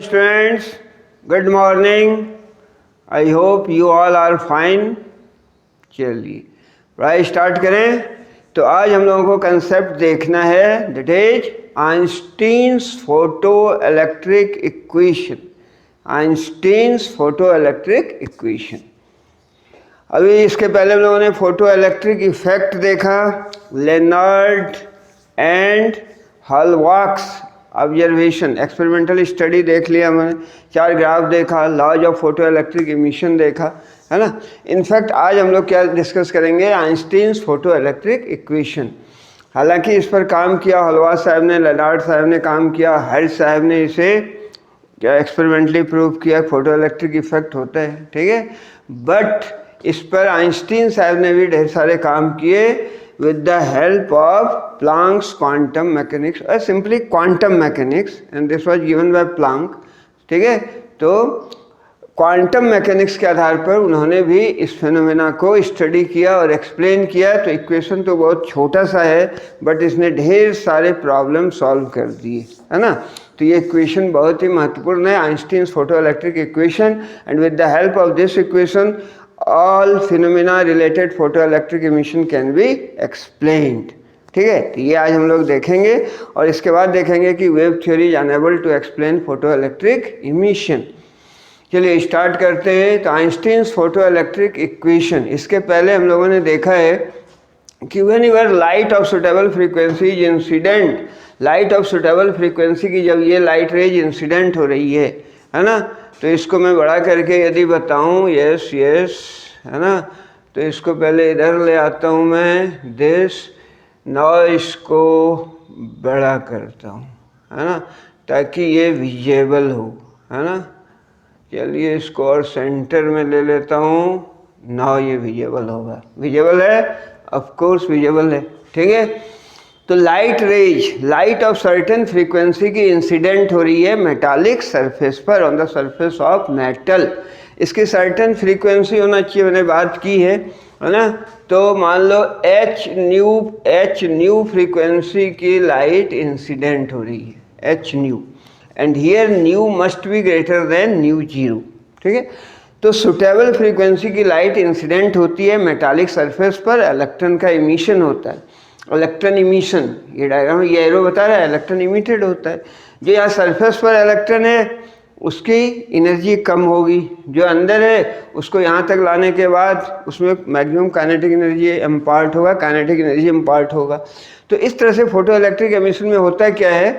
Students, good morning. I hope you all are fine. चलिए पढ़ाई start करें। तो आज हम लोगों को कंसेप्ट देखना है, that is Einstein's photo electric equation. Einstein's photo electric equation. अभी इसके पहले हम लोगों ने फोटो इलेक्ट्रिक इफेक्ट देखा, Lenard and Hallwachs observation, experimental study देख लिया हमने, 4 ग्राफ देखा, laws of photo electric emission देखा, है ना। इनफैक्ट आज हम लोग क्या डिस्कस करेंगे, आइंस्टीन्स फोटो इलेक्ट्रिक इक्वेशन। हालांकि इस पर काम किया हॉलबॉक्स साहब ने, लेनार्ड साहब ने काम किया, हर्ट साहब ने इसे क्या एक्सपेरिमेंटली प्रूव किया फोटो इलेक्ट्रिक इफेक्ट होता है, ठीक है। बट इस पर आइंस्टीन साहब ने भी ढेर सारे काम किए with the help of Planck's quantum mechanics or simply quantum mechanics, and this was given by Planck, ठीक है। तो क्वांटम मैकेनिक्स के आधार पर उन्होंने भी इस फिनोमेना को स्टडी किया और एक्सप्लेन किया। तो इक्वेशन तो बहुत छोटा सा है, बट इसने ढेर सारे प्रॉब्लम सॉल्व कर दिए, है ना। तो ये इक्वेशन बहुत ही महत्वपूर्ण है, Einstein's photo electric equation, and with the help of this equation all phenomena related photoelectric emission can be explained, ठीक है। तो ये आज हम लोग देखेंगे और इसके बाद देखेंगे कि wave theory is unable to explain photoelectric emission. चलिए स्टार्ट करते हैं। तो आइंस्टीन्स फोटोइलेक्ट्रिक इक्वेशन, इसके पहले हम लोगों ने देखा है कि whenever light of suitable frequency is incident, light of suitable frequency की जब ये लाइट रेज इंसिडेंट हो रही है ना, तो इसको मैं बड़ा करके यदि बताऊं, यस यस, है ना, तो इसको पहले इधर ले आता हूं मैं, दिस, नाउ इसको बड़ा करता हूं, है ना, ताकि ये विजिबल हो, है ना। चलिए इसको और सेंटर में ले लेता हूं, नाउ ये विजिबल होगा। विजिबल है, ऑफ कोर्स विजिबल है, ठीक है। तो light rays, light of certain frequency की इंसिडेंट हो रही है मेटालिक सरफेस पर, on the surface of metal. इसकी सर्टेन फ्रीक्वेंसी होना चाहिए, मैंने बात की है ना। तो मान लो एच न्यू फ्रीक्वेंसी की लाइट इंसिडेंट हो रही है, H new, and here new must be greater than nu zero, ठीक है। तो सुटेबल फ्रीक्वेंसी की लाइट इंसिडेंट होती है मेटालिक सरफेस पर, इलेक्ट्रॉन का इमिशन होता है, इलेक्ट्रॉन इमिशन। ये डायग्राम ये एरो बता रहा है इलेक्ट्रॉन इमिटेड होता है। जो यहाँ सरफेस पर इलेक्ट्रॉन है उसकी एनर्जी कम होगी, जो अंदर है उसको यहाँ तक लाने के बाद उसमें मैक्सिमम काइनेटिक एनर्जी इम्पार्ट होगा, काइनेटिक एनर्जी इम्पार्ट होगा। तो इस तरह से फोटो इलेक्ट्रिक एमिशन में होता क्या है,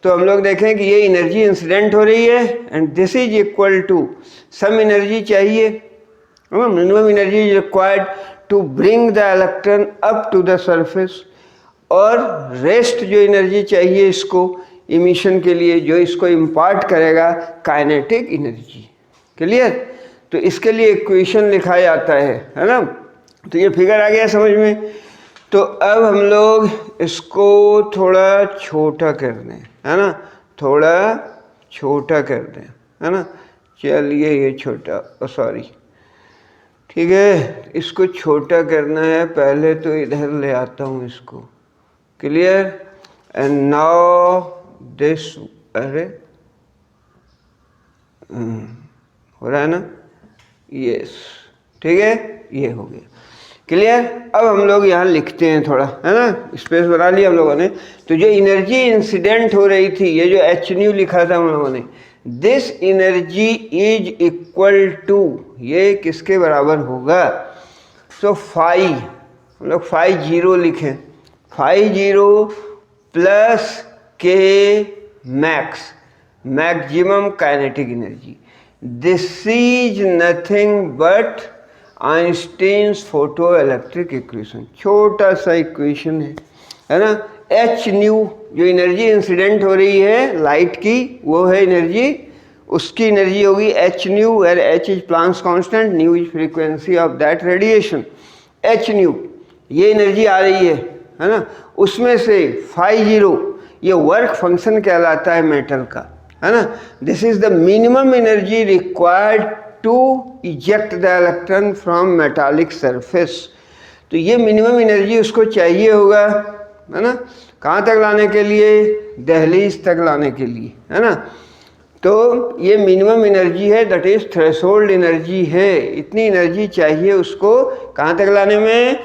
तो हम लोग देखें कि ये एनर्जी इंसिडेंट हो रही है, and this is equal to some energy चाहिए, minimum energy is required to bring the electron up to the surface, और रेस्ट जो एनर्जी चाहिए इसको इमिशन के लिए, जो इसको इम्पार्ट करेगा काइनेटिक एनर्जी। क्लियर। तो इसके लिए इक्वेशन लिखा जाता है ना। तो ये फिगर आ गया समझ में। तो अब हम लोग इसको थोड़ा छोटा कर दें, है ना, थोड़ा छोटा कर दें, है ना। चलिए ये छोटा, सॉरी, ठीक है, इसको छोटा करना है। पहले तो इधर ले आता हूँ इसको, क्लियर। एंड नाउ दिस, अरे हो रहा है ना, यस, ठीक है, ये हो गया, क्लियर। अब हम लोग यहाँ लिखते हैं थोड़ा, है ना, स्पेस बना लिया हम लोगों ने। तो जो एनर्जी इंसिडेंट हो रही थी, ये जो एच न्यू लिखा था हम लोगों ने, this energy is equal to, ये किसके बराबर होगा, सो फाई, हम लोग फाई जीरो लिखें, phi zero plus K max, maximum kinetic energy. This is nothing but Einstein's photo electric equation. छोटा सा इक्वेशन है ना। एच न्यू जो एनर्जी इंसिडेंट हो रही है लाइट की, वो है एनर्जी, उसकी एनर्जी होगी H nu, where H is Planck's constant, nu is frequency of that radiation. H nu ये एनर्जी आ रही है ना, उसमें से फाई जीरो ये वर्क फंक्शन कहलाता है मेटल का, है ना। This is the minimum energy required to eject the electron from metallic surface. तो ये मिनिमम एनर्जी उसको चाहिए होगा, है ना, कहाँ तक लाने के लिए, दहलीज तक लाने के लिए, है ना। तो ये मिनिमम एनर्जी है, दैट इज थ्रेशोल्ड एनर्जी है। इतनी एनर्जी चाहिए उसको कहाँ तक लाने में,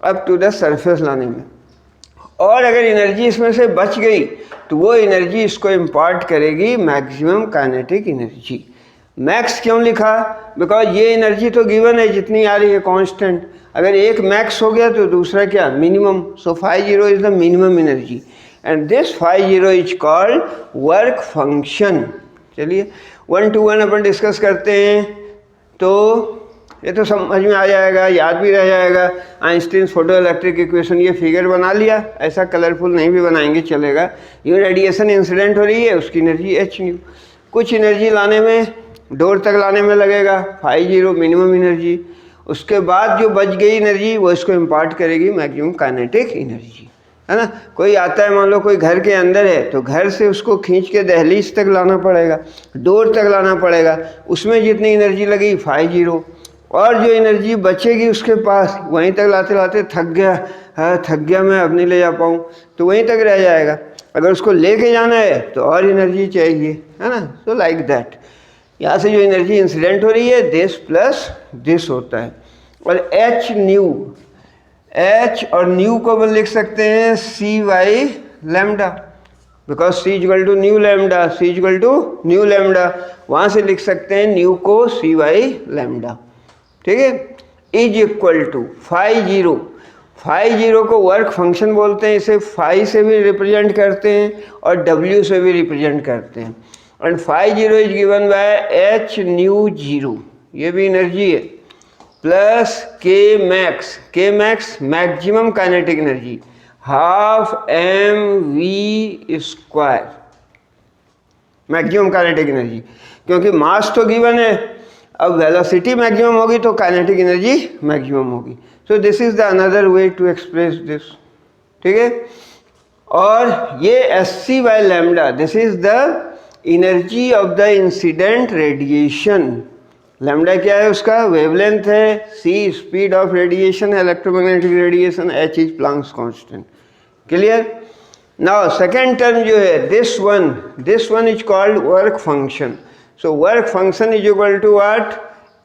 अप टू द सरफेस लाने में। और अगर एनर्जी इसमें से बच गई तो वो एनर्जी इसको इम्पार्ट करेगी मैक्सिमम काइनेटिक एनर्जी। मैक्स क्यों लिखा, बिकॉज ये एनर्जी तो गिवन है जितनी आ रही है कांस्टेंट, अगर एक मैक्स हो गया तो दूसरा क्या, minimum. So 50 is the minimum energy and this 50 is called work function. चलिए 1 to 1 अपन डिस्कस करते हैं, तो ये तो समझ में आ जाएगा, याद भी रह जाएगा। आइंस्टीन फोटो इलेक्ट्रिक इक्वेशन, ये फिगर बना लिया, ऐसा कलरफुल नहीं भी बनाएंगे चलेगा। ये रेडिएशन इंसिडेंट हो रही है, उसकी एनर्जी h न्यू, कुछ एनर्जी लाने में, डोर तक लाने में लगेगा 50 मिनिमम एनर्जी। उसके बाद जो बच गई एनर्जी वो इसको इम्पार्ट करेगी मैक्सिमम काइनेटिक एनर्जी, है ना। कोई आता है, मान लो कोई घर के अंदर है, तो घर से उसको खींच के दहलीज तक लाना पड़ेगा, डोर तक लाना पड़ेगा, उसमें जितनी एनर्जी लगी 50, और जो एनर्जी बचेगी उसके पास वहीं तक लाते लाते थक गया मैं अब नहीं ले जा पाऊँ, तो वहीं तक रह जाएगा। अगर उसको लेके जाना है तो और एनर्जी चाहिए, है ना। सो लाइक दैट, यहाँ से जो एनर्जी इंसिडेंट हो रही है दिस प्लस दिस होता है। और एच न्यू, एच और न्यू को हम लिख सकते हैं C by lambda, because C equal to nu lambda, C equal to nu lambda, वहाँ से लिख सकते हैं न्यू को सी वाई लैम्डा, ठीक है। इज इक्वल टू 50, 50 को वर्क फंक्शन बोलते हैं, इसे फाई से भी रिप्रेजेंट करते हैं और डब्ल्यू से भी रिप्रेजेंट करते हैं। And 50 is given by H nu 0, ये भी एनर्जी है, plus K max maximum kinetic energy, half mv², maximum kinetic energy, क्योंकि मास तो गिवन है, अब वेलोसिटी मैक्सिमम होगी तो काइनेटिक एनर्जी मैक्सिमम होगी। So this is the another way to express this, ठीक है। और ये SC by lambda, this is the energy of the incident radiation. Lambda क्या है, उसका वेवलेंथ है, सी स्पीड ऑफ रेडिएशन है, electromagnetic radiation, H is Planck's constant. Clear. Now second term जो है this one is called work function. So work function is equal to what,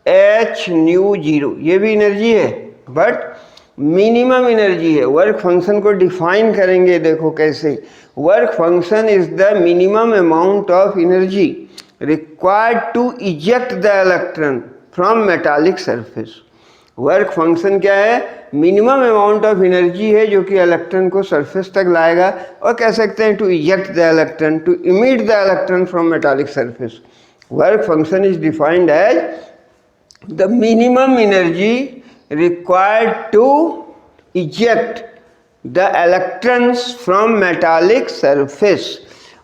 H nu 0, ये भी energy है but minimum energy है। Work function को define करेंगे, देखो कैसे। Work function is the minimum amount of energy required to eject the electron from metallic surface. Work function क्या है, मिनिमम अमाउंट ऑफ एनर्जी है जो कि इलेक्ट्रॉन को सरफेस तक लाएगा, और कह सकते हैं to eject the electron, to emit the electron from metallic surface. Work function is defined as the minimum energy required to eject the electrons from metallic surface,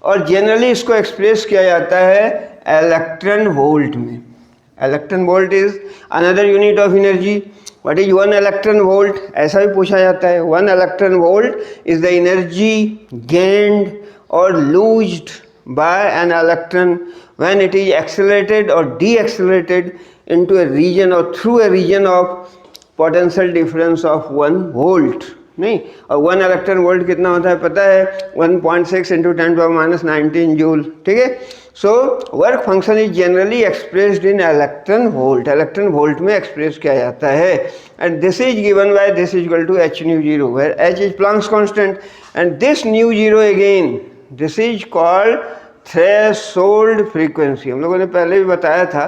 और generally इसको express किया जाता है electron volt में। Electron volt is another unit of energy. What is 1 electron volt? ऐसा भी पूछा जाता है। 1 electron volt is the energy gained or loosed by an electron when it is accelerated or deaccelerated into a region or through a region of potential difference of 1 volt। नहीं, और 1 electron volt कितना होता है पता है, 1.6 × 10⁻19 joule, ठीक है। So work function is generally expressed in electron volt में एक्सप्रेस किया जाता है। And this is given by this is equal to H nu 0, where H is Planck's constant and this nu 0 again, this is called threshold frequency. हम लोगों ने पहले भी बताया था,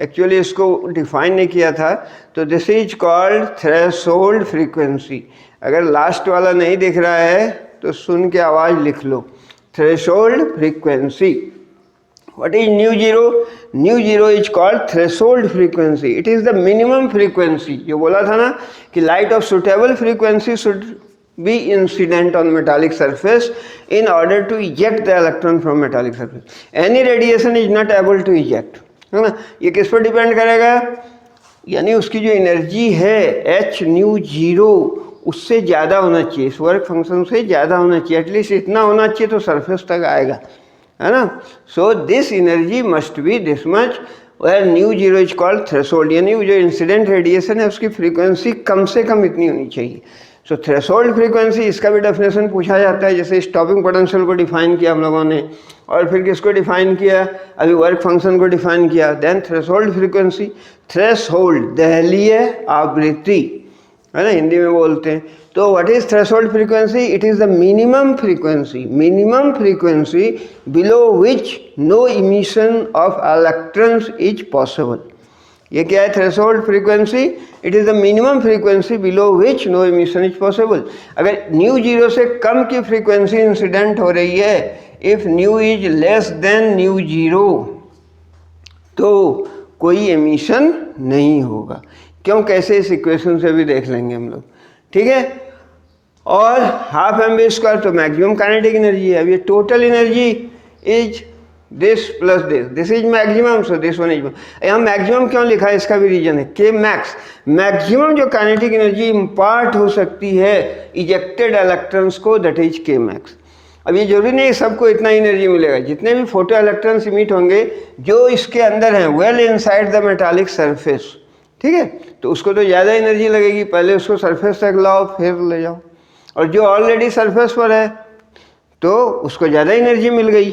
एक्चुअली इसको डिफाइन नहीं किया था। तो this is called threshold frequency. अगर लास्ट वाला नहीं दिख रहा है तो सुन के आवाज़ लिख लो, threshold frequency. What is nu 0? Nu 0 is called threshold frequency. It is the minimum frequency. जो बोला था ना कि light of suitable frequency should be incident on metallic surface in order to eject the electron from metallic surface. Any radiation is not able to eject, है ना। ये किस पर डिपेंड करेगा, यानी उसकी जो एनर्जी है एच न्यू 0 उससे ज़्यादा होना चाहिए, इस वर्क फंक्शन से ज़्यादा होना चाहिए, एटलीस्ट इतना होना चाहिए तो सरफेस तक आएगा, है ना। So this energy must be this much, where nu 0 is called threshold, यानी जो इंसिडेंट रेडिएशन है उसकी फ्रीक्वेंसी कम से कम इतनी होनी चाहिए। सो थ्रेशोल्ड फ्रीक्वेंसी, इसका भी डेफिनेशन पूछा जाता है, जैसे स्टॉपिंग पोटेंशियल को डिफाइन किया हम लोगों ने, और फिर किसको डिफाइन किया, अभी वर्क फंक्शन को डिफाइन किया। देन थ्रेशोल्ड फ्रीक्वेंसी, थ्रेशोल्ड दहलीय आवृत्ति है ना, हिंदी में बोलते हैं। तो what is threshold frequency? It is the minimum frequency below which no emission of electrons is possible. ये क्या है threshold frequency? It is the minimum frequency below which no emission is possible. अगर न्यू जीरो से कम की frequency incident हो रही है, if nu is less than nu zero, तो कोई एमिशन नहीं होगा। क्यों, कैसे, इस इक्वेशन से भी देख लेंगे हम लोग, ठीक है। और हाफ एम बी स्क्वायर तो मैक्सिमम काइनेटिक एनर्जी है। अब ये total energy is this plus this is maximum, so this one is. यहाँ मैक्सिमम क्यों लिखा है, इसका भी रीजन है के मैक्स, मैक्सिमम जो काइनेटिक एनर्जी इम्पार्ट हो सकती है इजेक्टेड इलेक्ट्रॉन्स को, दैट इज के मैक्स। अब ये जरूरी नहीं सबको इतना एनर्जी मिलेगा, जितने भी फोटो इलेक्ट्रॉन्स इमिट होंगे जो इसके अंदर हैं, well inside the metallic surface, ठीक है, तो उसको तो ज़्यादा एनर्जी लगेगी, पहले उसको सरफेस तक लाओ फिर ले जाओ। और जो ऑलरेडी सरफेस पर है तो उसको ज़्यादा एनर्जी मिल गई,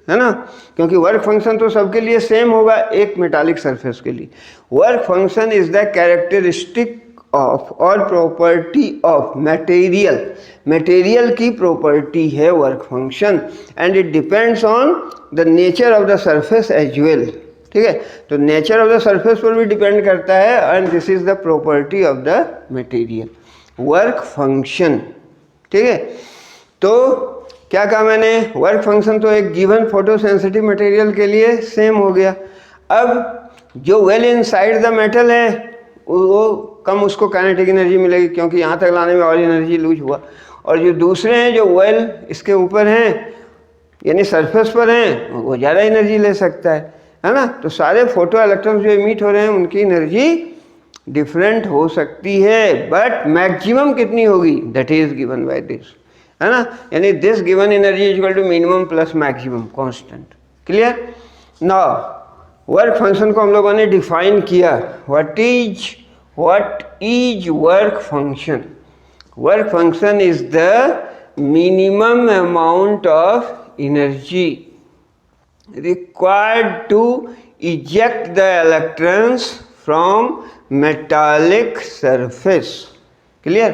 है ना, क्योंकि वर्क फंक्शन तो सबके लिए सेम होगा एक मेटालिक सरफेस के लिए। Work function is the characteristic of और प्रॉपर्टी ऑफ मटेरियल, मटेरियल की प्रॉपर्टी है work function, and it depends on the nature of the surface as well, ठीक है। तो नेचर ऑफ द सरफेस पर भी डिपेंड करता है, and this is the property of the material, work function, ठीक है। तो क्या कहा मैंने, वर्क फंक्शन तो एक गिवन फोटो सेंसिटिव मटेरियल के लिए सेम हो गया। अब जो वेल इनसाइड द मेटल है वो कम उसको काइनेटिक एनर्जी मिलेगी, क्योंकि यहाँ तक लाने में और एनर्जी लूज हुआ। और जो दूसरे हैं जो वेल इसके ऊपर हैं, यानी सरफेस पर हैं, वो ज़्यादा एनर्जी ले सकता है ना। तो सारे फोटो इलेक्ट्रॉन्स जो इमिट हो रहे हैं उनकी एनर्जी डिफरेंट हो सकती है, बट मैक्सिमम कितनी होगी, that is given by this, है ना, यानी this given energy is equal to minimum plus maximum constant. Clear. Now work function को हम लोगों ने डिफाइन किया। What is work function? Work function is the minimum amount of energy required to eject the electrons from metallic surface। Clear.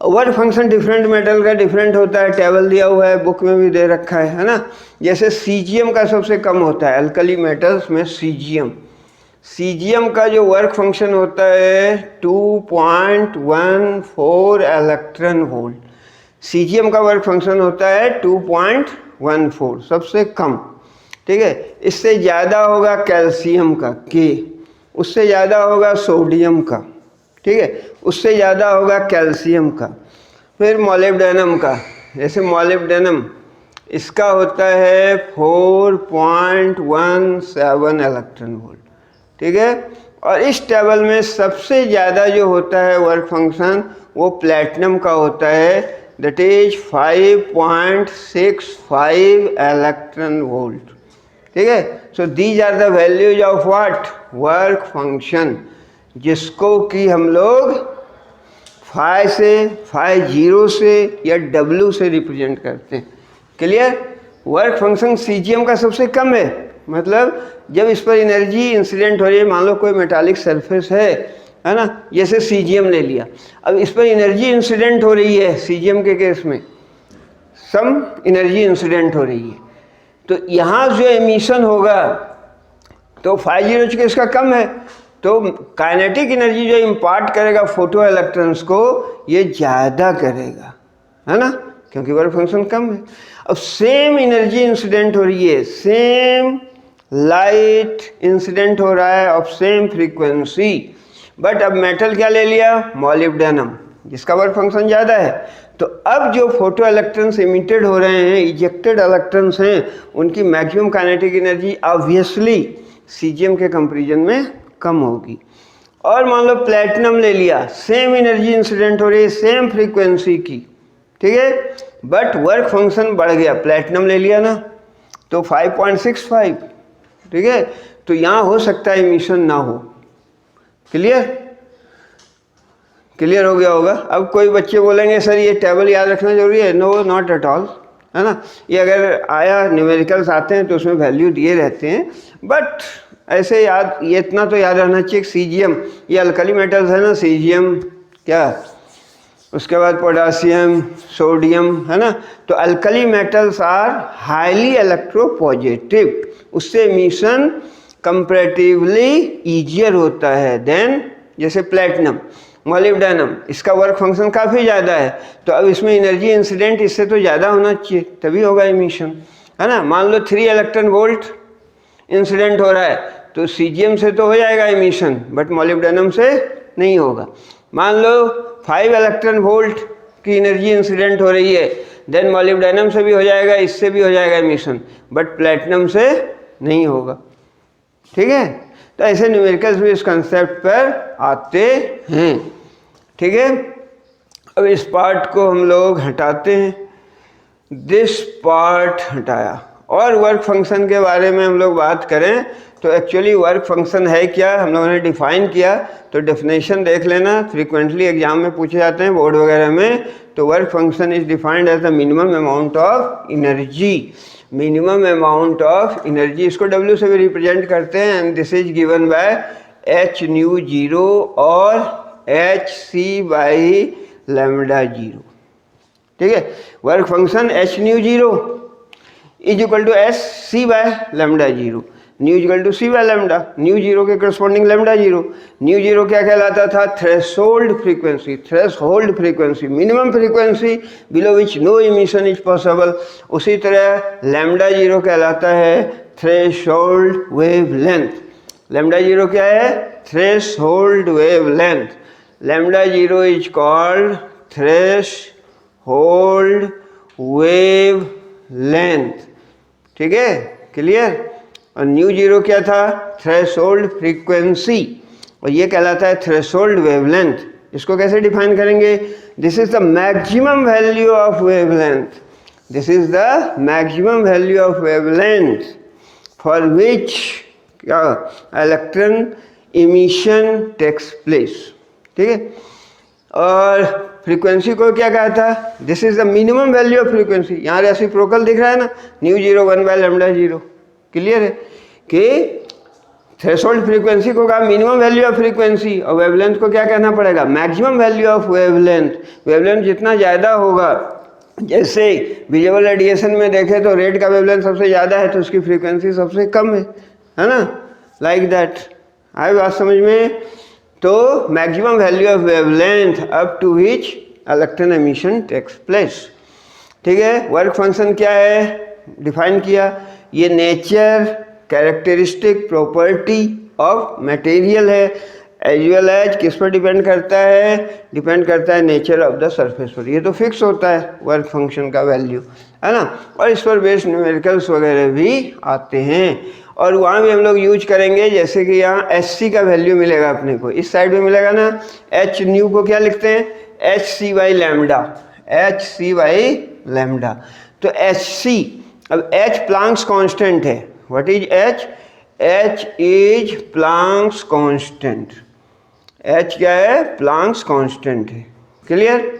Work function different metal का different होता है, table दिया हुआ है, बुक में भी दे रखा है ना। जैसे सीजियम का सबसे कम होता है अल्कली मेटल्स में, सीजियम का जो वर्क फंक्शन होता है 2.14 इलेक्ट्रॉन वोल्ट। सीजियम का वर्क फंक्शन होता है 2.14, सबसे कम, ठीक है। इससे ज़्यादा होगा कैल्शियम का के, उससे ज़्यादा होगा सोडियम का, ठीक है, उससे ज़्यादा होगा कैल्शियम का। फिर मॉलिब्डेनम का, जैसे मॉलिब्डेनम इसका होता है 4.17 इलेक्ट्रॉन वोल्ट, ठीक है। और इस टेबल में सबसे ज़्यादा जो होता है वर्क फंक्शन वो प्लेटिनम का होता है, दैट इज 5.65 इलेक्ट्रॉन वोल्ट, ठीक है। So these are the values of what, work function, जिसको कि हम लोग फाइ से, फाइ जीरो से या डब्ल्यू से रिप्रेजेंट करते हैं। क्लियर। वर्क फंक्शन सीजियम का सबसे कम है, मतलब जब इस पर एनर्जी इंसिडेंट हो रही है, मान लो कोई मेटालिक सरफेस है ना, जैसे सीजियम ले लिया, अब इस पर एनर्जी इंसिडेंट हो रही है, सीजियम के केस में सम एनर्जी इंसिडेंट हो रही है, तो यहाँ जो एमिशन होगा तो 5 चूँकि इसका कम है, तो काइनेटिक एनर्जी जो इम्पार्ट करेगा फोटो इलेक्ट्रॉन्स को ये ज़्यादा करेगा, है ना, क्योंकि वर्क फंक्शन कम है। अब सेम एनर्जी इंसिडेंट हो रही है, सेम लाइट इंसिडेंट हो रहा है ऑफ सेम फ्रीक्वेंसी, बट अब मेटल क्या ले लिया, मॉलिब्डेनम, जिसका वर्क फंक्शन ज़्यादा है। तो अब जो फोटो इलेक्ट्रॉन्स इमिटेड हो रहे हैं, इजेक्टेड इलेक्ट्रॉन्स हैं, उनकी maximum kinetic energy obviously caesium के कंपैरिजन में कम होगी। और मान लो प्लेटिनम ले लिया, सेम एनर्जी इंसिडेंट हो रही है, सेम फ्रीक्वेंसी की, ठीक है, बट वर्क फंक्शन बढ़ गया, प्लेटिनम ले लिया ना, तो 5.65, ठीक है, तो यहाँ हो सकता है इमिशन ना हो। क्लियर। क्लियर हो गया होगा। अब कोई बच्चे बोलेंगे सर ये टेबल याद रखना जरूरी है। नो, नॉट एट ऑल, है ना। ये अगर आया न्यूमेरिकल्स आते हैं तो उसमें वैल्यू दिए रहते हैं, बट ऐसे याद, ये इतना तो याद रहना चाहिए। सीजियम, ये अल्कली मेटल्स है ना, सीजियम क्या, उसके बाद पोटासियम, सोडियम, है ना। तो alkali metals are highly electropositive, उससे एमिशन कंपैरेटिवली ईजियर होता है देन, जैसे प्लेटिनम, मॉलिब्डेनम, इसका वर्क फंक्शन काफ़ी ज़्यादा है, तो अब इसमें एनर्जी इंसिडेंट इससे तो ज़्यादा होना चाहिए, तभी होगा एमिशन, है ना। मान लो 3 इलेक्ट्रॉन वोल्ट इंसिडेंट हो रहा है, तो सीजियम से तो हो जाएगा एमिशन, बट मॉलिब्डेनम से नहीं होगा। मान लो 5 इलेक्ट्रॉन वोल्ट की एनर्जी इंसिडेंट हो रही है, देन मॉलिब्डेनम से भी हो जाएगा, इससे भी हो जाएगा एमिशन, बट प्लेटिनम से नहीं होगा। ठीक है, तो ऐसे न्यूमेरिकल्स भी इस कंसेप्ट पर आते हैं। ठीक है, अब इस पार्ट को हम लोग हटाते हैं, दिस पार्ट हटाया। और वर्क फंक्शन के बारे में हम लोग बात करें तो एक्चुअली वर्क फंक्शन है क्या, हम लोगों ने डिफाइन किया, तो डेफिनेशन देख लेना, फ्रीक्वेंटली एग्जाम में पूछे जाते हैं बोर्ड वगैरह में। तो work function is defined as the minimum amount of energy, minimum amount of energy, इसको W से भी रिप्रेजेंट करते हैं, and this is given by h nu 0 और h c बाई लैम्डा 0। ठीक है, work function h nu 0 is equal to H C by lambda 0, nu equal to C by lambda, nu 0 के corresponding lambda 0। Nu 0 क्या कहलाता था, threshold frequency, threshold frequency, minimum frequency below which no emission is possible. उसी तरह lambda 0 कहलाता है threshold wavelength. Lambda 0 क्या है, threshold wavelength. Lambda 0 is called threshold wavelength. ठीक है, क्लियर। और न्यू 0 क्या था, थ्रेशोल्ड फ्रीक्वेंसी, और ये कहलाता है थ्रेशोल्ड वेवलेंथ। इसको कैसे डिफाइन करेंगे, this is the maximum value of wavelength, this is the maximum value of wavelength for which क्या इलेक्ट्रॉन इमिशन टेक्स प्लेस। ठीक है, और फ्रीक्वेंसी को क्या कहा था, this is the minimum value of frequency. यहाँ रेसिप्रोकल दिख रहा है ना, न्यू 0 1 बाय लैम्डा 0। क्लियर है कि थ्रेशोल्ड फ्रीक्वेंसी को कहा मिनिमम वैल्यू ऑफ फ्रीक्वेंसी, और वेवलेंथ को क्या कहना पड़ेगा, maximum value of wavelength. Wavelength जितना ज़्यादा होगा, जैसे विजिबल रेडिएशन में देखें तो रेड का वेवलेंथ सबसे ज़्यादा है तो उसकी फ्रीक्वेंसी सबसे कम है ना, लाइक दैट। आए बात समझ में। तो maximum value of wavelength up to which electron emission takes place. ठीक है, वर्क फंक्शन क्या है, डिफाइन किया, ये nature, characteristic, property of material है, एज वेल एज किस पर डिपेंड करता है, डिपेंड करता है नेचर ऑफ द सरफेस पर। ये तो फिक्स होता है वर्क फंक्शन का वैल्यू, है ना। और इस पर बेस्ड न्यूमेरिकल्स वगैरह भी आते हैं, और वहाँ भी हम लोग यूज करेंगे। जैसे कि यहाँ एच सी का वैल्यू मिलेगा अपने को, इस साइड में मिलेगा ना, एच न्यू को क्या लिखते हैं, H C by lambda, H C by lambda. तो एच सी, अब एच प्लांक्स कांस्टेंट है, what is H, H is Planck's constant, H क्या है, प्लांक्स कांस्टेंट है। क्लियर।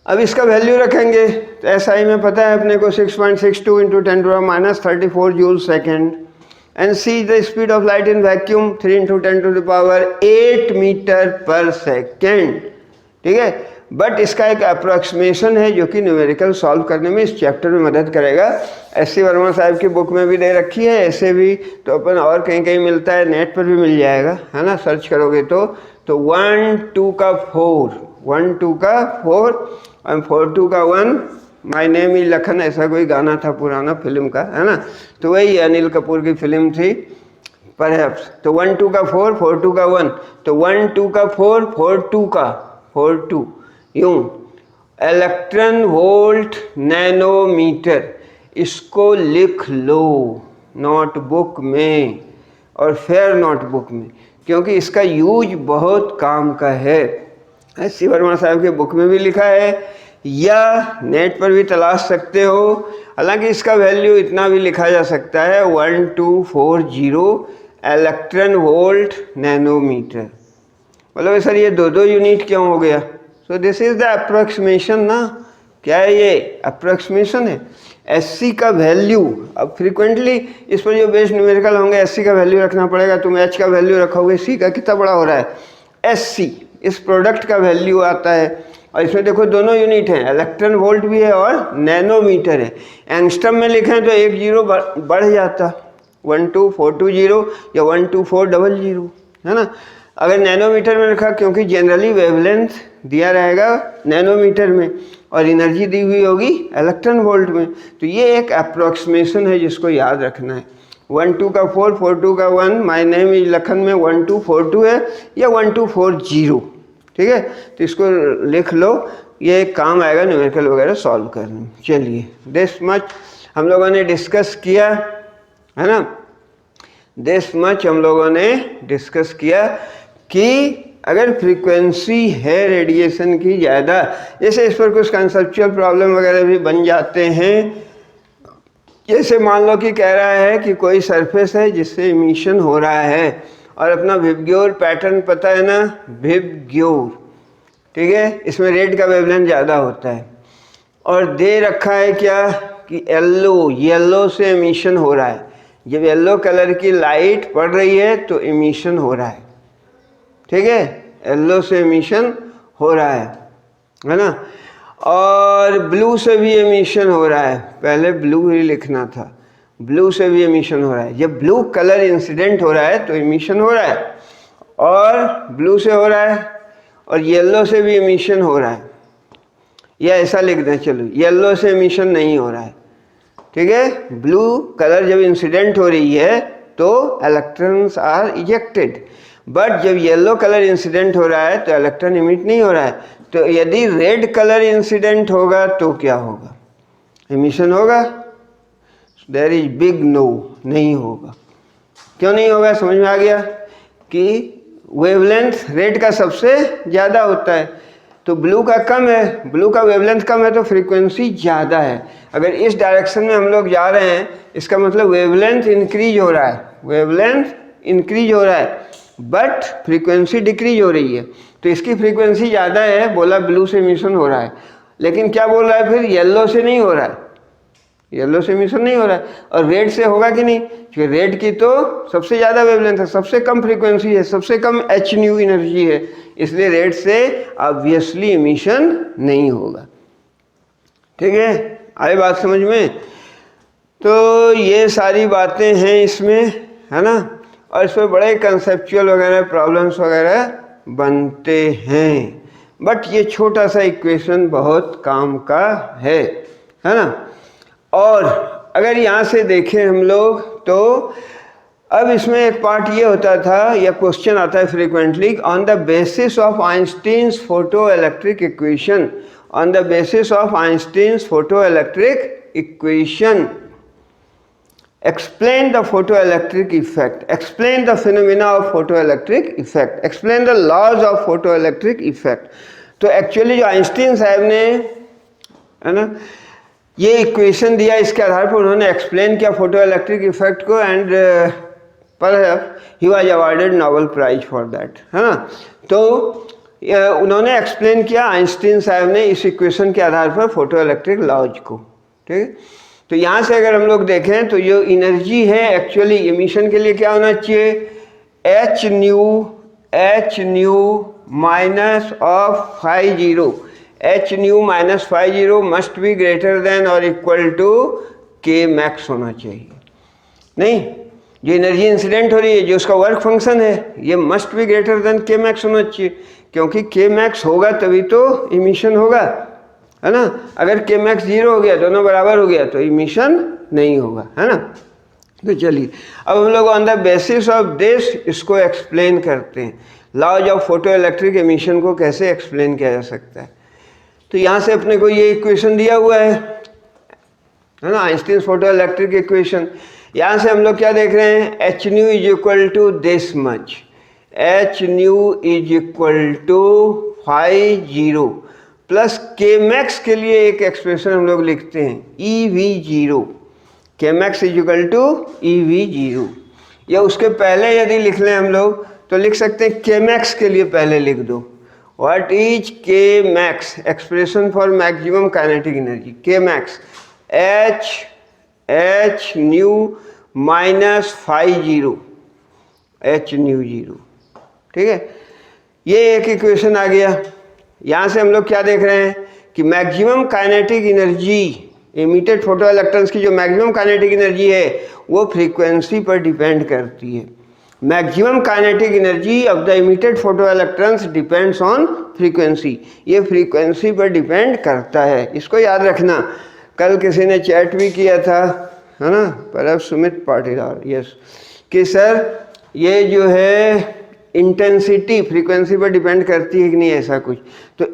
अब इसका वैल्यू रखेंगे तो एसआई में पता है अपने को 6.62 into 10⁻34 joule second, and C the speed of light in vacuum 3 into 10⁸ metre per second. ठीक है, बट इसका एक अप्रोक्सीमेशन है जो कि न्यूमेरिकल सॉल्व करने में इस चैप्टर में मदद करेगा। एस सी वर्मा साहब की बुक में भी दे रखी है, ऐसे भी तो अपन और कहीं कहीं मिलता है, नेट पर भी मिल जाएगा, है ना, सर्च करोगे तो 1 2 का 4, 1 2 का 4 और 4 2 का 1, माई नेम इज लखन, ऐसा कोई गाना था पुराना फिल्म का, है ना। तो वही अनिल कपूर की फिल्म थी परहैप्स। तो 1 2 का 4, 4 2 का 1, तो 1 2 का 4, 4 2 का 4 2, यूं इलेक्ट्रॉन वोल्ट नैनोमीटर, इसको लिख लो नोटबुक में और फिर नोटबुक में, क्योंकि इसका यूज बहुत काम का है। एस सी वर्मा साहब के बुक में भी लिखा है, या नेट पर भी तलाश सकते हो। हालांकि इसका वैल्यू इतना भी लिखा जा सकता है 1240 इलेक्ट्रॉन वोल्ट नैनोमीटर। बोलोगे सर ये 2-2 यूनिट क्यों हो गया? सो दिस इज द अप्रोक्सीमेशन ना, क्या है ये? अप्रोक्सीमेशन है। एससी का वैल्यू, अब फ्रीक्वेंटली इस पर जो बेस न्यूमेरिकल होंगे एससी का वैल्यू रखना पड़ेगा। तुम एच का वैल्यू रखोगे, सी का कितना बड़ा हो रहा है, एससी, इस प्रोडक्ट का वैल्यू आता है। और इसमें देखो दोनों यूनिट हैं, इलेक्ट्रॉन वोल्ट भी है और नैनोमीटर है। एंगस्ट्रम में लिखें तो 1 जीरो बढ़ जाता, 12420 या 12400, है ना। अगर नैनोमीटर में रखा, क्योंकि जनरली वेवलेंथ दिया रहेगा नैनोमीटर में और एनर्जी दी हुई होगी इलेक्ट्रॉन वोल्ट में। तो ये एक अप्रोक्सीमेशन है जिसको याद रखना है। 12 का 4, 42 का 1, माय नेम इज लखन में 1242 है या 1240, ठीक है। तो इसको लिख लो, ये एक काम आएगा न्यूमेरिकल वगैरह सॉल्व करने में। चलिए, दिस मच हम लोगों ने डिस्कस किया, है ना। दिस मच हम लोगों ने डिस्कस किया कि अगर फ्रीक्वेंसी है रेडिएशन की ज़्यादा, जैसे इस पर कुछ कंसेप्चुअल प्रॉब्लम वगैरह भी बन जाते हैं। जैसे मान लो कि कह रहा है कि कोई सरफेस है जिससे इमिशन हो रहा है और अपना विबग्योर पैटर्न पता है ना, विबग्योर, ठीक है। इसमें रेड का वेवलेंथ ज़्यादा होता है और दे रखा है क्या कि येलो से इमिशन हो रहा है। जब येलो कलर की लाइट पड़ रही है तो इमिशन हो रहा है, ठीक है, येलो से इमिशन हो रहा है ना। और ब्लू से भी एमिशन हो रहा है, पहले ब्लू ही लिखना था, ब्लू से भी एमिशन हो रहा है। जब ब्लू कलर इंसिडेंट हो रहा है तो एमिशन हो रहा है, और ब्लू से हो रहा है, और येलो से भी एमिशन हो रहा है। या ऐसा लिख दें, चलो येलो से एमिशन नहीं हो रहा है, ठीक है। ब्लू कलर जब इंसिडेंट हो रही है तो इलेक्ट्रॉन्स आर इजेक्टेड, बट जब येलो कलर इंसिडेंट हो रहा है तो इलेक्ट्रॉन इमिट नहीं हो रहा है। तो यदि रेड कलर इंसिडेंट होगा तो क्या होगा, एमिशन होगा। देयर इज बिग नो, नहीं होगा। क्यों नहीं होगा, समझ में आ गया कि वेवलेंथ रेड का सबसे ज़्यादा होता है, तो ब्लू का कम है, ब्लू का वेवलेंथ कम है तो फ्रीक्वेंसी ज़्यादा है। अगर इस डायरेक्शन में हम लोग जा रहे हैं, इसका मतलब वेवलेंथ इंक्रीज हो रहा है, वेवलेंथ इंक्रीज हो रहा है, बट फ्रीक्वेंसी डिक्रीज हो रही है। तो इसकी फ्रीक्वेंसी ज़्यादा है, बोला ब्लू से इमिशन हो रहा है, लेकिन क्या बोल रहा है फिर, येलो से नहीं हो रहा है, येलो से इमिशन नहीं हो रहा है। और रेड से होगा कि नहीं, क्योंकि रेड की तो सबसे ज़्यादा वेवलेंथ है, सबसे कम फ्रीक्वेंसी है, सबसे कम एच न्यू एनर्जी है, इसलिए रेड से ऑब्वियसली इमिशन नहीं होगा, ठीक है। आई बात समझ में? तो ये सारी बातें हैं इसमें, है ना। और इसमें बड़े कंसेप्चुअल वगैरह प्रॉब्लम्स वगैरह बनते हैं, बट ये छोटा सा इक्वेशन बहुत काम का है ना। और अगर यहाँ से देखें हम लोग तो अब इसमें एक पार्ट ये होता था, या क्वेश्चन आता है frequently, on the basis of Einstein's photo electric equation, on the basis of Einstein's photo electric equation, explain the photoelectric effect, explain the phenomena of photoelectric effect, explain the laws of photoelectric effect। तो actually जो Einstein साहब ने, है ना, ये equation दिया, इसके आधार पर उन्होंने एक्सप्लेन किया फोटो इलेक्ट्रिक इफेक्ट को, एंड पर he was awarded Nobel prize for that, है ना। तो उन्होंने एक्सप्लेन किया, आइंस्टीन साहब ने, इस इक्वेशन के आधार पर फोटो इलेक्ट्रिक लॉज को, ठीक है। तो यहाँ से अगर हम लोग देखें तो जो एनर्जी है एक्चुअली इमिशन के लिए क्या होना चाहिए, H nu minus of 50, H nu minus 50 must be greater than और इक्वल टू के मैक्स होना चाहिए। नहीं, जो एनर्जी इंसिडेंट हो रही है, जो उसका वर्क फंक्शन है, ये मस्ट बी ग्रेटर देन के मैक्स होना चाहिए, क्योंकि के मैक्स होगा तभी तो इमिशन होगा, है ना। अगर के मैक्स 0 हो गया, दोनों बराबर हो गया, तो इमिशन नहीं होगा, है ना। तो चलिए अब हम लोग on the basis of this इसको एक्सप्लेन करते हैं, laws of photo electric emission को कैसे एक्सप्लेन किया जा सकता है। तो यहाँ से अपने को ये इक्वेशन दिया हुआ है ना, आइंस्टीन फोटो इलेक्ट्रिक इक्वेशन। यहाँ से हम लोग क्या देख रहे हैं, H nu is equal to this much, H nu is equal to 50 plus K max के लिए एक एक्सप्रेशन हम लोग लिखते हैं EV0, के max is equal to EV0, या उसके पहले यदि लिख लें हम लोग तो लिख सकते हैं के मैक्स के लिए पहले लिख दो, what is K max, expression for maximum kinetic energy, K max H nu minus phi zero H nu zero. ठीक है, ये एक इक्वेशन आ गया। यहाँ से हम लोग क्या देख रहे हैं कि maximum kinetic energy emitted photo electrons की जो मैक्सिमम काइनेटिक एनर्जी है वो फ्रीक्वेंसी पर डिपेंड करती है। Maximum kinetic energy of the emitted photo electrons depends on frequency, ये फ्रीक्वेंसी पर डिपेंड करता है, इसको याद रखना। कल किसी ने चैट भी किया था, है ना, पर सुमित पाटीदार, यस, कि सर ये जो है इंटेंसिटी फ्रीक्वेंसी पर डिपेंड करती है कि नहीं, ऐसा कुछ। तो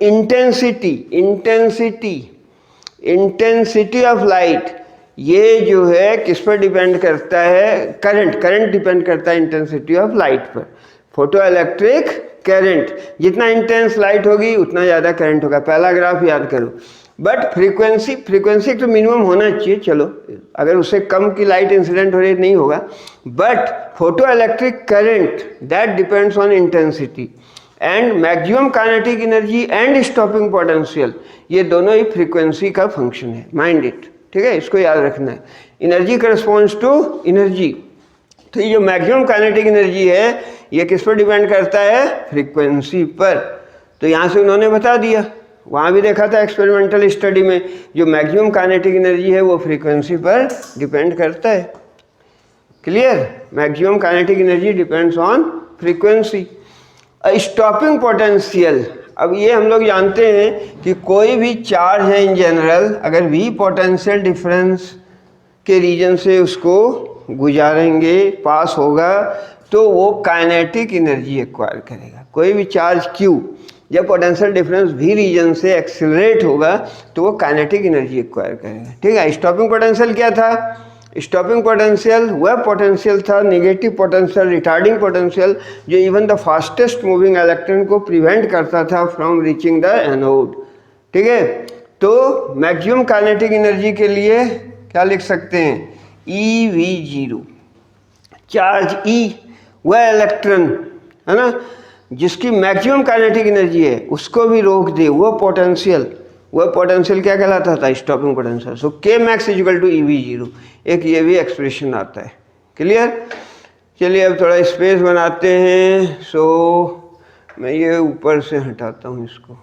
इंटेंसिटी ऑफ लाइट ये जो है किस पर डिपेंड करता है, करंट डिपेंड करता है इंटेंसिटी ऑफ लाइट पर। फोटो इलेक्ट्रिक करंट, जितना इंटेंस लाइट होगी उतना ज़्यादा करंट होगा, पहला ग्राफ याद करो। बट फ्रीक्वेंसी तो मिनिमम होना चाहिए, चलो अगर उससे कम की लाइट इंसिडेंट हो रही नहीं होगा, but photo electric current that depends on intensity and maximum kinetic energy and stopping potential, ये दोनों ही फ्रीक्वेंसी का फंक्शन है, माइंड इट। ठीक है, इसको याद रखना है। एनर्जी करस्पॉन्ड्स टू एनर्जी, तो ये जो मैक्सिमम काइनेटिक एनर्जी है ये किस पर डिपेंड करता है, फ्रीक्वेंसी पर। तो यहाँ से उन्होंने बता दिया, वहाँ भी देखा था एक्सपेरिमेंटल स्टडी में, जो मैक्सिमम काइनेटिक एनर्जी है वो फ्रीक्वेंसी पर डिपेंड करता है। Clear, maximum kinetic energy depends on frequency. Stopping potential, अब ये हम लोग जानते हैं कि कोई भी चार्ज है इन जनरल, अगर वी पोटेंशियल डिफरेंस के रीजन से उसको गुजारेंगे, पास होगा, तो वो काइनेटिक एनर्जी एक्वायर करेगा। कोई भी चार्ज Q जब पोटेंशियल डिफरेंस भी रीजन से एक्सेलरेट होगा तो वो काइनेटिक एनर्जी एक्वायर करेगा। ठीक है, स्टॉपिंग पोटेंशियल क्या था, स्टॉपिंग पोटेंशियल वह पोटेंशियल था, नेगेटिव पोटेंशियल, रिटार्डिंग पोटेंशियल, जो even the fastest moving electron को प्रिवेंट करता था फ्रॉम रीचिंग द एनोड। ठीक है, तो मैक्सिमम काइनेटिक एनर्जी के लिए क्या लिख सकते हैं, EV0, चार्ज E वह इलेक्ट्रॉन है ना जिसकी मैक्सिमम काइनेटिक एनर्जी है उसको भी रोक दे, वह पोटेंशियल क्या कहलाता था, स्टॉपिंग पोटेंशियल। सो के max is equal to EV0, एक ये भी एक्सप्रेशन आता है। क्लियर, चलिए अब थोड़ा स्पेस बनाते हैं। सो मैं ये ऊपर से हटाता हूँ इसको,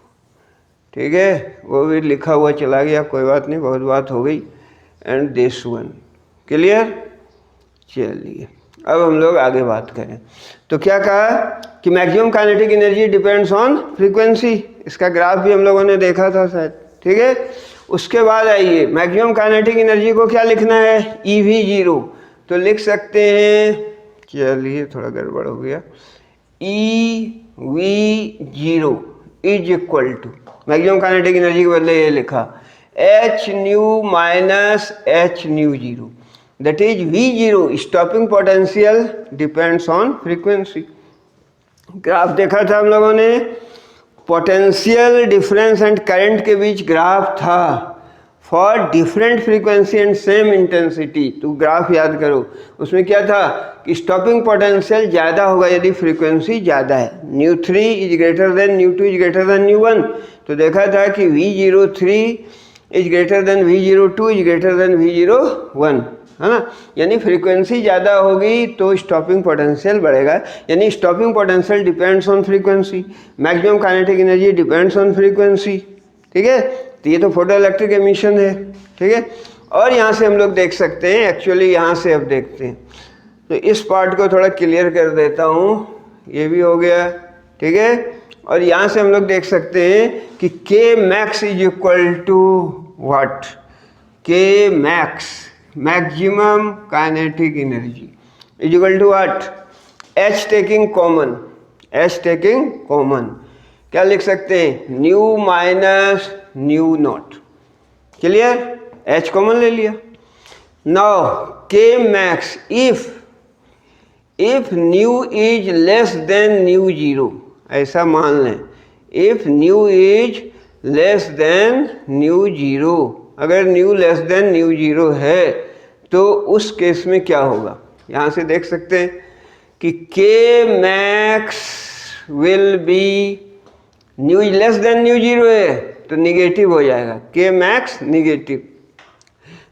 ठीक है, वो भी लिखा हुआ चला गया, कोई बात नहीं, बहुत बात हो गई। And this one, clear. चलिए अब हम लोग आगे बात करें, तो क्या कहा कि maximum kinetic energy depends on frequency, इसका ग्राफ भी हम लोगों ने देखा था शायद। ठीक है, उसके बाद आइए मैक्सिमम काइनेटिक एनर्जी को क्या लिखना है, EV0, तो लिख सकते हैं, चलिए थोड़ा गड़बड़ हो गया, EV0 is equal to, maximum kinetic energy के बदले ये लिखा H nu minus H nu 0, that is V0, stopping potential depends on frequency। Graph देखा था हम लोगों ने, पोटेंशियल डिफरेंस एंड करंट के बीच ग्राफ था for different frequency and same intensity. तो ग्राफ याद करो, उसमें क्या था कि स्टॉपिंग पोटेंशियल ज़्यादा होगा यदि फ्रीक्वेंसी ज़्यादा है, ν3 is greater than ν2 is greater than ν1। तो देखा था कि V03 is greater than V02 is greater than V01, है ना, यानी फ्रीक्वेंसी ज़्यादा होगी तो स्टॉपिंग पोटेंशियल बढ़ेगा, यानी stopping potential depends on frequency, maximum kinetic energy depends on frequency. ठीक है, तो ये तो फोटो इलेक्ट्रिक एमिशन है। ठीक है, और यहाँ से हम लोग देख सकते हैं, एक्चुअली यहाँ से अब देखते हैं, तो इस पार्ट को थोड़ा क्लियर कर देता हूँ, ये भी हो गया। ठीक है, और यहाँ से हम लोग देख सकते हैं कि K max is equal to what, K max maximum kinetic energy is equal to what, H taking common, क्या लिख सकते हैं, nu minus nu not. Clear, H common ले लिया। Now K max if nu is less than ν0, ऐसा मान लें, if nu is less than ν0, अगर न्यू लेस देन ν0 है तो उस केस में क्या होगा, यहाँ से देख सकते हैं कि K max will be nu less than nu zero है तो निगेटिव हो जाएगा, K max negative.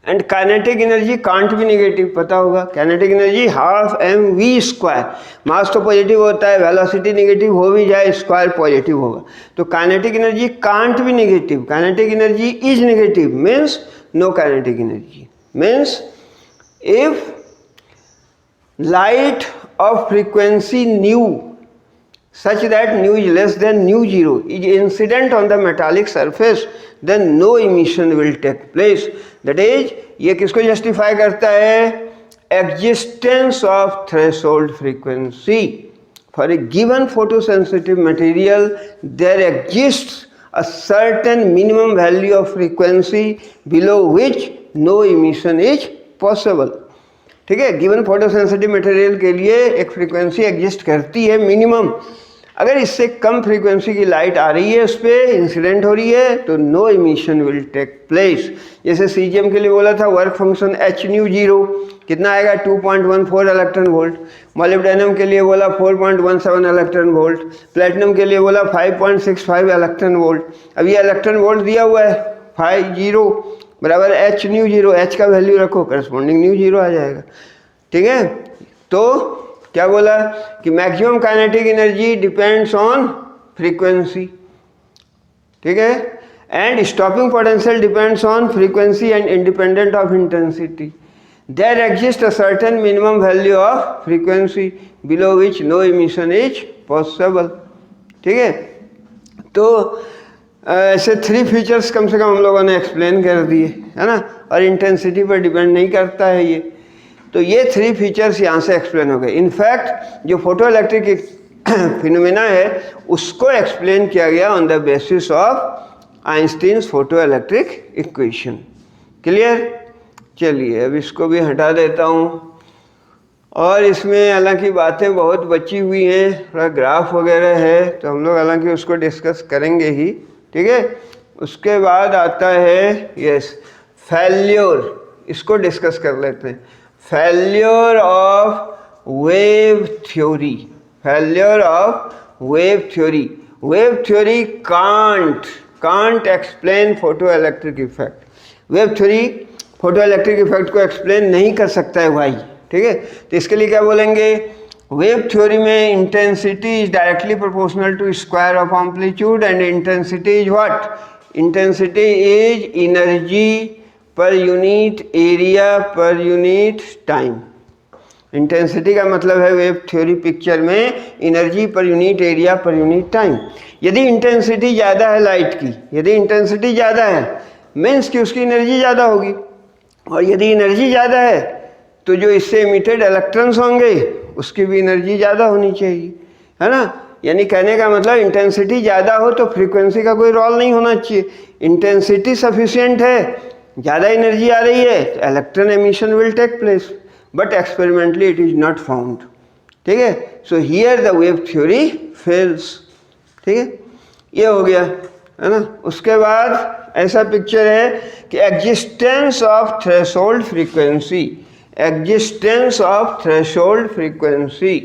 And kinetic energy can't भी निगेटिव, पता होगा kinetic energy half M V square, mass तो पॉजिटिव होता है, वेलोसिटी निगेटिव हो भी जाए स्क्वायर पॉजिटिव होगा, तो काइनेटिक एनर्जी कांट भी negative, kinetic energy is negative means no kinetic energy. Means if light of frequency nu such that nu is less than nu zero is incident on the metallic surface, then no emission will take place. That is, ये किसको justify करता है? Existence of threshold frequency. For a given photosensitive material, there exists a certain minimum value of frequency below which no emission is possible. ठीक है, given photosensitive material के लिए एक frequency exist करती है मिनिमम, अगर इससे कम फ्रीक्वेंसी की लाइट आ रही है उस पर इंसिडेंट हो रही है तो no emission will take place. जैसे सीजीएम के लिए बोला था work function H nu zero कितना आएगा 2.14 इलेक्ट्रॉन वोल्ट, मॉलिब्डेनम के लिए बोला 4.17 इलेक्ट्रॉन वोल्ट, प्लेटिनम के लिए बोला 5.65 इलेक्ट्रॉन वोल्ट। अब ये इलेक्ट्रॉन वोल्ट दिया हुआ है 50 बराबर एच न्यू जीरो, एच का वैल्यू रखो करस्पॉन्डिंग न्यू जीरो आ जाएगा। ठीक है, तो क्या बोला कि maximum kinetic energy depends on frequency. ठीक है, and stopping potential depends on frequency and independent of intensity. There exist a certain minimum value of frequency below which no emission is possible. ठीक है, तो ऐसे 3 फीचर्स कम से कम हम लोगों ने एक्सप्लेन कर दिए है ना, और इंटेंसिटी पर डिपेंड नहीं करता है ये, तो ये 3 फीचर्स यहाँ से एक्सप्लेन हो गए। इनफैक्ट जो फोटो इलेक्ट्रिक फिनोमेना है उसको एक्सप्लेन किया गया on the basis of Einstein's photo electric equation. Clear? चलिए अब इसको भी हटा देता हूँ, और इसमें हालांकि बातें बहुत बची हुई हैं, थोड़ा ग्राफ वगैरह है तो हम लोग हालांकि उसको डिस्कस करेंगे ही। ठीक है, उसके बाद आता है यस फेल्योर, इसको डिस्कस कर लेते हैं। Failure of wave theory, failure of wave theory. Wave theory can't explain photo electric effect. Wave theory photo electric effect को एक्सप्लेन नहीं कर सकता है भाई। ठीक है, तो इसके लिए क्या बोलेंगे? वेव थ्योरी में intensity is directly proportional to square of amplitude and intensity is what? Intensity is energy per unit area per unit time. Intensity का मतलब है वेव थ्योरी पिक्चर में energy per unit area per unit time. यदि intensity ज़्यादा है light की, यदि intensity ज़्यादा है मीन्स कि उसकी एनर्जी ज़्यादा होगी, और यदि एनर्जी ज़्यादा है तो जो इससे इमिटेड इलेक्ट्रॉन्स होंगे उसकी भी एनर्जी ज़्यादा होनी चाहिए, है ना। यानी कहने का मतलब इंटेंसिटी ज़्यादा हो तो फ्रीक्वेंसी का कोई रोल नहीं होना चाहिए। इंटेंसिटी सफिशिएंट है, ज़्यादा एनर्जी आ रही है तो electron emission will take place, but experimentally it is not found. ठीक है, so here the wave theory fails. ठीक है, ये हो गया, है ना। उसके बाद ऐसा पिक्चर है कि existence of threshold frequency, existence of threshold frequency.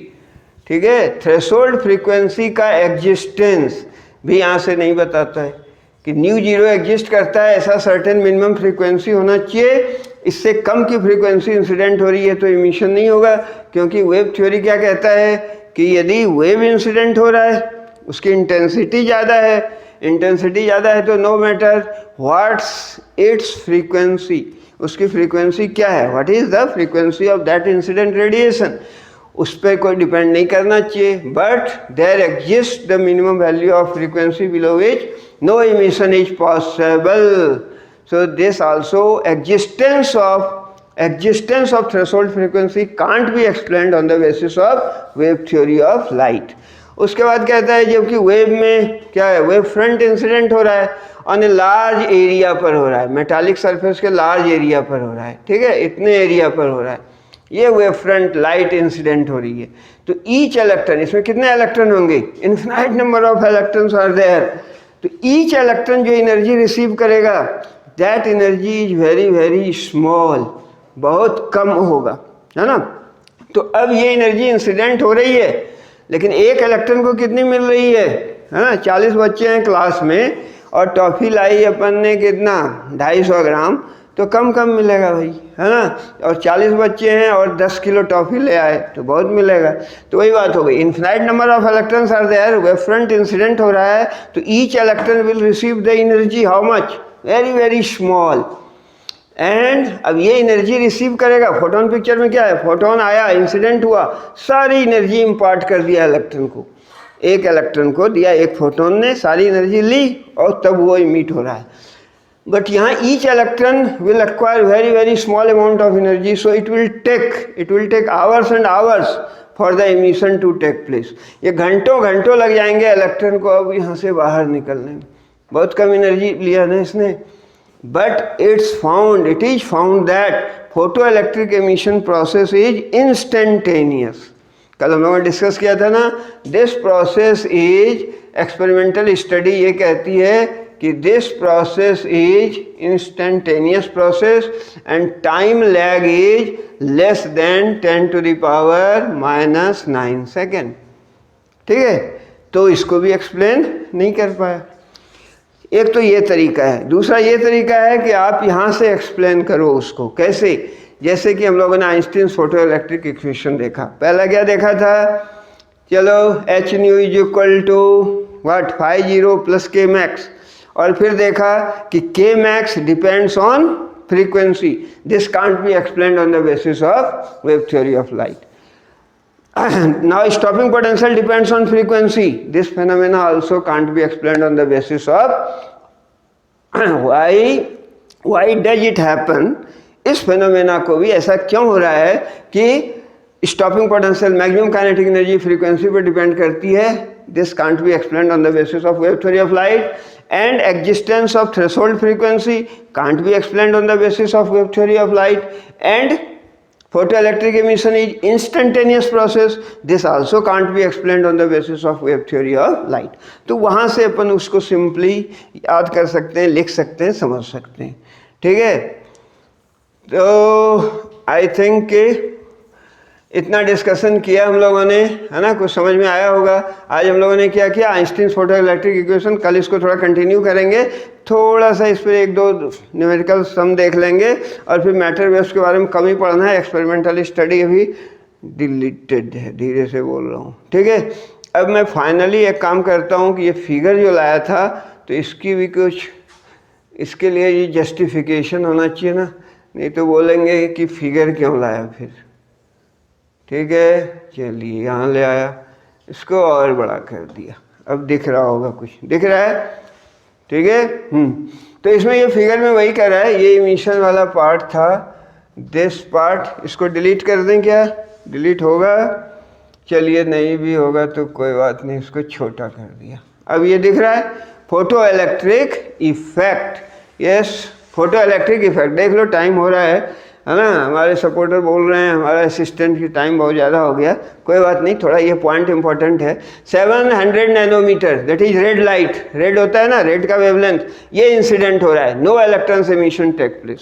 ठीक है, थ्रेशोल्ड फ्रीक्वेंसी का एग्जिस्टेंस भी यहाँ से नहीं बताता है कि न्यू जीरो एग्जिस्ट करता है, ऐसा सर्टेन मिनिमम फ्रीक्वेंसी होना चाहिए, इससे कम की फ्रीक्वेंसी इंसिडेंट हो रही है तो इमिशन नहीं होगा। क्योंकि वेव थ्योरी क्या कहता है कि यदि वेव इंसिडेंट हो रहा है उसकी इंटेंसिटी ज़्यादा है, इंटेंसिटी ज़्यादा है तो no matter what's its frequency, उसकी फ्रीक्वेंसी क्या है, what is the frequency of that incident radiation, उस पर कोई डिपेंड नहीं करना चाहिए। But there exist the minimum value of frequency below which no emission is possible. So this also existence of threshold frequency can't be explained on the basis of wave theory of light. उसके बाद कहता है जबकि wave में क्या है, wave front incident हो रहा है ऑन ए लार्ज एरिया पर हो रहा है, मेटालिक सरफेस के लार्ज एरिया पर हो रहा है। ठीक है, इतने एरिया पर हो रहा है, ये वेव फ्रंट लाइट इंसिडेंट हो रही है। तो ईच इलेक्ट्रॉन, इसमें कितने इलेक्ट्रॉन होंगे, infinite number of electrons are there. तो ईच इलेक्ट्रॉन जो एनर्जी रिसीव करेगा that energy is very very small, बहुत कम होगा, है ना। तो अब ये एनर्जी इंसिडेंट हो रही है, लेकिन एक इलेक्ट्रॉन को कितनी मिल रही है ना? 40 बच्चे हैं क्लास में और टॉफ़ी लाई अपन ने कितना 250 ग्राम, तो कम कम मिलेगा भाई, है ना? और 40 बच्चे हैं और 10 किलो टॉफ़ी ले आए तो बहुत मिलेगा। तो वही बात हो गई, infinite number of electrons are there, wave front incident हो रहा है, तो each electron will receive the energy how much, very very small. And अब ये एनर्जी रिसीव करेगा, फोटोन पिक्चर में क्या है, फोटोन आया, इंसिडेंट हुआ, सारी एनर्जी इम्पार्ट कर दिया इलेक्ट्रॉन को, एक इलेक्ट्रॉन को दिया, एक फोटोन ने सारी एनर्जी ली और तब वो इमिट हो रहा है। बट यहाँ each electron will acquire very very small amount of energy, so it will take hours and hours for the emission to take place. ये घंटों घंटों लग जाएंगे इलेक्ट्रॉन को अब यहाँ से बाहर निकलने में, बहुत कम एनर्जी लिया ना इसने। But it is found that photoelectric emission process is instantaneous. कल हम लोगों ने डिस्कस किया था ना, this process is, experimental study ये कहती है कि this process is instantaneous process and time lag is less then 10⁻⁻⁹ second. ठीक है, तो इसको भी एक्सप्लेन नहीं कर पाया। एक तो ये तरीका है, दूसरा ये तरीका है कि आप यहाँ से एक्सप्लेन करो उसको। कैसे? जैसे कि हम लोगों ने आइंस्टीन्स फोटो इलेक्ट्रिक इक्वेशन देखा। पहला क्या देखा था, चलो H nu is equal to what, φ0 plus k max, और फिर देखा कि k max depends on frequency, this can't be explained on the basis of wave theory of light. Now stopping potential depends on frequency. This phenomena also can't be explained on the basis of why does it happen? इस phenomena को भी ऐसा क्यों हो रहा है कि stopping potential maximum kinetic energy frequency पर depend करती है. This can't be explained on the basis of wave theory of light, and existence of threshold frequency can't be explained on the basis of wave theory of light, and photoelectric emission is instantaneous process, this also can't be explained on the basis of wave theory of light. तो वहाँ से अपन उसको simply याद कर सकते हैं, लिख सकते हैं, समझ सकते हैं। ठीक है, तो आई थिंक कि इतना डिस्कशन किया हम लोगों ने, है ना, कुछ समझ में आया होगा। आज हम लोगों ने क्या किया, आइंस्टीन्स फोटो इलेक्ट्रिक इक्वेशन, कल इसको थोड़ा कंटिन्यू करेंगे, थोड़ा सा इस पर एक दो न्यूमेरिकल सम देख लेंगे, और फिर मैटर वेव्स के बारे में कम ही पढ़ना है। एक्सपेरिमेंटल स्टडी अभी डिलीटेड है, धीरे से बोल रहा हूँ। ठीक है, अब मैं फाइनली एक काम करता हूँ कि ये फिगर जो लाया था, तो इसकी भी कुछ, इसके लिए ये जस्टिफिकेशन होना चाहिए ना, नहीं तो बोलेंगे कि फिगर क्यों लाया फिर। ठीक है, चलिए यहाँ ले आया, इसको और बड़ा कर दिया, अब दिख रहा होगा, कुछ दिख रहा है। ठीक है, तो इसमें ये फिगर में वही कर रहा है, ये इमिशन वाला पार्ट था, दिस पार्ट, इसको डिलीट कर दें क्या, डिलीट होगा, चलिए नहीं भी होगा तो कोई बात नहीं, इसको छोटा कर दिया। अब ये दिख रहा है photo electric effect, yes photo electric effect. देख लो टाइम हो रहा है ना, हमारे सपोर्टर बोल रहे हैं हमारा असिस्टेंट की टाइम बहुत ज़्यादा हो गया, कोई बात नहीं, थोड़ा ये पॉइंट इंपॉर्टेंट है। 700 nanometre, that is red light, red होता है ना, रेड का वेवलेंथ, ये इंसिडेंट हो रहा है, no electrons emission take place,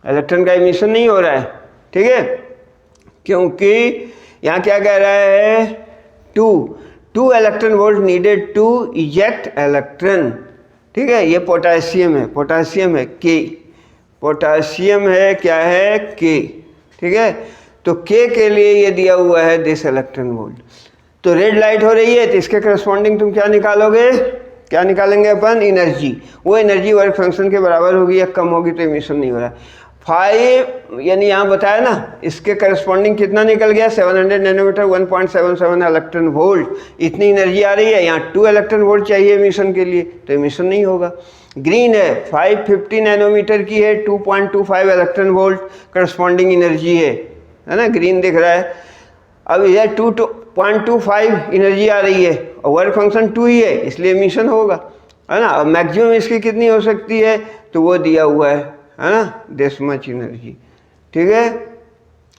electron का एमिशन नहीं हो रहा है। ठीक है, क्योंकि यहाँ क्या कह रहा है, two electron volt needed to eject electron. ठीक है, ये पोटासियम है, पोटासियम है के, पोटासियम है, क्या है के। ठीक है, तो के के लिए ये दिया हुआ है दिस इलेक्ट्रॉन वोल्ट। तो रेड लाइट हो रही है, तो इसके करस्पॉन्डिंग तुम क्या निकालोगे, क्या निकालेंगे अपन, एनर्जी। वो एनर्जी वर्क फंक्शन के बराबर होगी या कम होगी तो एमिशन नहीं हो रहा है। 5 यानी यहाँ बताया ना, इसके करस्पॉन्डिंग कितना निकल गया, 700 नैनोमीटर 1.77 इलेक्ट्रॉन वोल्ट, इतनी एनर्जी आ रही है। यहाँ 2 इलेक्ट्रॉन वोल्ट चाहिए एमिशन के लिए, तो एमिशन नहीं होगा। ग्रीन है 550 नैनोमीटर की है, 2.25 इलेक्ट्रॉन वोल्ट करस्पॉन्डिंग एनर्जी है ना, ग्रीन दिख रहा है। अब यह 2.25 एनर्जी आ रही है और वर्क फंक्शन 2 ही है, इसलिए एमिशन होगा, है ना। अब मैक्सिमम इसकी कितनी हो सकती है, तो वो दिया हुआ है ना, दिस मच एनर्जी। ठीक है,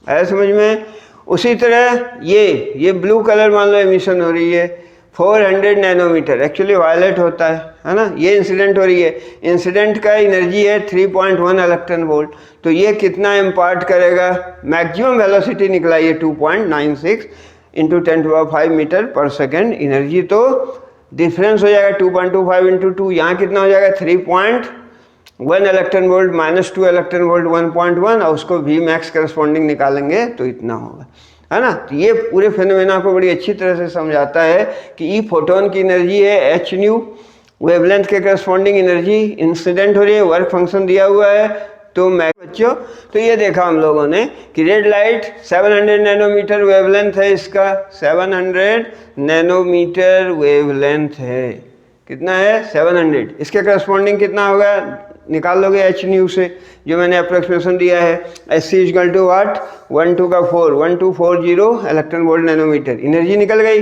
आया समझ में। उसी तरह ये ब्लू कलर मान लो एमिशन हो रही है 400 नैनोमीटर, एक्चुअली वायलेट होता है ना, ये इंसिडेंट हो रही है, इंसिडेंट का एनर्जी है 3.1 इलेक्ट्रॉन वोल्ट, तो ये कितना इम्पार्ट करेगा, मैक्सिमम वेलोसिटी निकला ये 2.96 into 10⁵ metre per second, energy तो डिफरेंस हो जाएगा 2.25 इंटू 2, यहाँ कितना हो जाएगा 3.1 electron volt minus 2 electron volt 1.1, और उसको वी मैक्स करस्पॉन्डिंग निकालेंगे तो इतना होगा, है ना। तो ये पूरे फिनोमेना को बड़ी अच्छी तरह से समझाता है कि ई फोटोन की एनर्जी है एच न्यू, वेवलेंथ के करस्पॉन्डिंग एनर्जी इंसिडेंट हो रही है, वर्क फंक्शन दिया हुआ है। तो बच्चों, तो ये देखा हम लोगों ने कि रेड लाइट 700 नैनोमीटर वेवलेंथ है, इसका 700 नैनोमीटर वेवलेंथ है, कितना है 700, इसके करस्पॉन्डिंग कितना होगा निकाल लोगे एच न्यू से, जो मैंने अप्रोक्सीमेशन दिया है, एस सी इजकल टू वाट 12 का 4 1240 इलेक्ट्रॉन वोल्ट नैनोमीटर, एनर्जी निकल गई।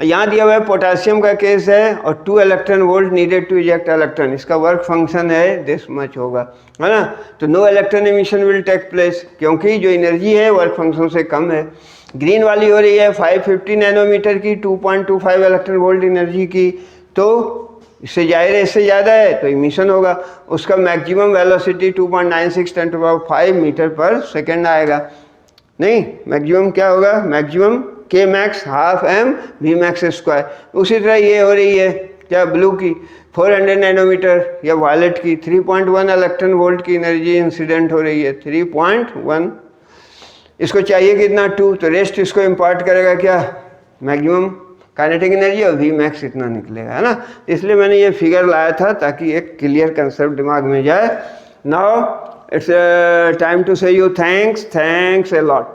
यहाँ दिया हुआ है पोटेशियम का केस है और 2 electron volt needed to eject electron, इसका वर्क फंक्शन है दिस मच होगा, है ना। तो no electron emission will take place, क्योंकि जो एनर्जी है वर्क फंक्शन से कम है। ग्रीन वाली हो रही है 550 नैनोमीटर की, 2.25 इलेक्ट्रॉन वोल्ट एनर्जी की, तो इससे जाहिर है इससे ज़्यादा है तो इमिशन होगा, उसका maximum velocity 2.96 10⁵ metre per second आएगा। नहीं, मैक्सिमम क्या होगा, maximum K max half M V max square. उसी तरह ये हो रही है क्या ब्लू की 400 नैनोमीटर या वायलेट की 3.1 इलेक्ट्रॉन वोल्ट की एनर्जी इंसिडेंट हो रही है 3.1, इसको चाहिए कितना 2, तो रेस्ट इसको इम्पार्ट करेगा क्या मैक्सिमम काइनेटिक एनर्जी और वी मैक्स इतना निकलेगा, है ना। इसलिए मैंने ये फिगर लाया था ताकि एक क्लियर कंसेप्ट दिमाग में जाए। नाउ इट्स टाइम टू से यू थैंक्स ए लॉट।